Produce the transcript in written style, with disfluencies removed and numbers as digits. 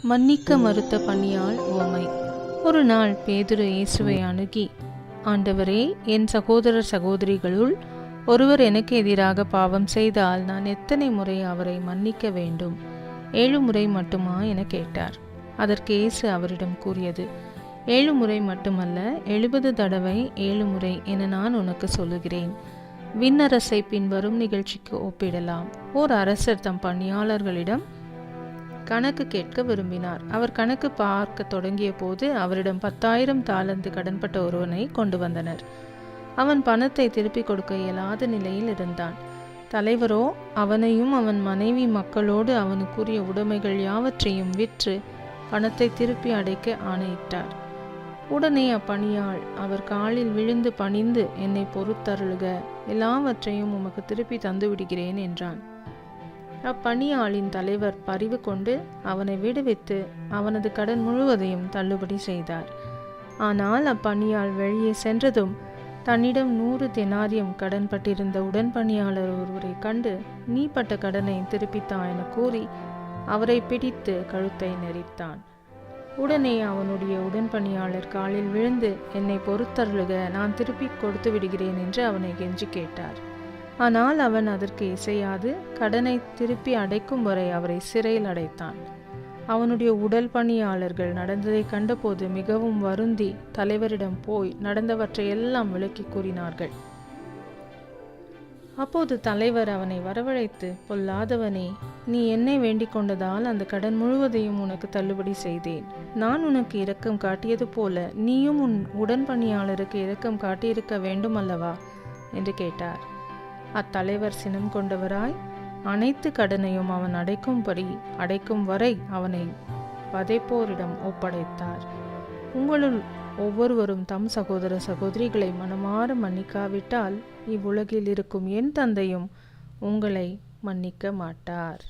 மன்னிக்க மறுத்த பணியாள் உவமை. ஒரு நாள் பேதுரு இயேசுவை அணுகி, ஆண்டவரே, என் சகோதரர் சகோதரிகளுள் ஒருவர் எனக்கு எதிராக பாவம் செய்தால் நான் எத்தனை முறை அவரை மன்னிக்க வேண்டும்? 7 முறை மட்டுமா என கேட்டார். அதற்கு இயேசு அவரிடம் கூறியது, 7 முறை மட்டுமல்ல, 70 தடவை 7 முறை என நான் உனக்கு சொல்லுகிறேன். விண்ணரசை பின்வரும் நிகழ்ச்சிக்கு ஒப்பிடலாம். ஓர் அரசர் தம் பணியாளர்களிடம் கணக்கு கேட்க விரும்பினார். அவர் கணக்கு பார்க்க தொடங்கிய போது அவரிடம் 10,000 தாலந்து கடன்பட்ட ஒருவனை கொண்டு வந்தனர். அவன் பணத்தை திருப்பிக் கொடுக்க இயலாத நிலையில் இருந்தான். தலைவரோ அவனையும் அவன் மனைவி மக்களோடு அவனுக்குரிய உடைமைகள் யாவற்றையும் விற்று பணத்தை திருப்பி அடைக்க ஆணையிட்டார். உடனே அப்பணியாள் அவர் காலில் விழுந்து பணிந்து, என்னை பொறுத்தருளுக, எல்லாவற்றையும் உமக்கு திருப்பி தந்து விடுகிறேன் என்றான். அப்பணியாளின் தலைவர் பரிவு கொண்டு அவனை விடுவித்து அவனது கடன் முழுவதையும் தள்ளுபடி செய்தார். ஆனால் அப்பணியாள் வெளியே சென்றதும் தன்னிடம் 100 தெனாரியம் கடன் பட்டிருந்த உடன்பணியாளர் ஒருவரை கண்டு, நீ பட்ட கடனை திருப்பித்தா என கூறி அவரை பிடித்து கழுத்தை நெரித்தான். உடனே அவனுடைய உடன்பணியாளர் காலில் விழுந்து, என்னை பொறுத்தருளுக, நான் திருப்பி கொடுத்து விடுகிறேன் என்று அவனை கெஞ்சி கேட்டார். ஆனால் அவன் அதற்கு இசையாது கடனை திருப்பி அடைக்கும் வரை அவரை சிறையில் அடைத்தான். அவனுடைய உடல் பணியாளர்கள் நடந்ததை கண்டபோது மிகவும் வருந்தி தலைவரிடம் போய் நடந்தவற்றை எல்லாம் விளக்கி கூறினார்கள். அப்போது தலைவர் அவனை வரவழைத்து, பொல்லாதவனே, நீ என்னை வேண்டிக் கொண்டதால் அந்த கடன் முழுவதையும் உனக்கு தள்ளுபடி செய்தேன். நான் உனக்கு இரக்கம் காட்டியது போல நீயும் உன் உடன்பணியாளருக்கு இரக்கம் காட்டியிருக்க வேண்டும் அல்லவா என்று கேட்டார். அத்தலைவர் சினம் கொண்டவராய் அனைத்து கடனையும் அவன் அடைக்கும் வரை அவனை வதைப்போரிடம் ஒப்படைத்தார். உங்களுள் ஒவ்வொருவரும் தம் சகோதர சகோதரிகளை மனமாற மன்னிக்காவிட்டால் இவ்வுலகில் இருக்கும் என் தந்தையும் உங்களை மன்னிக்க மாட்டார்.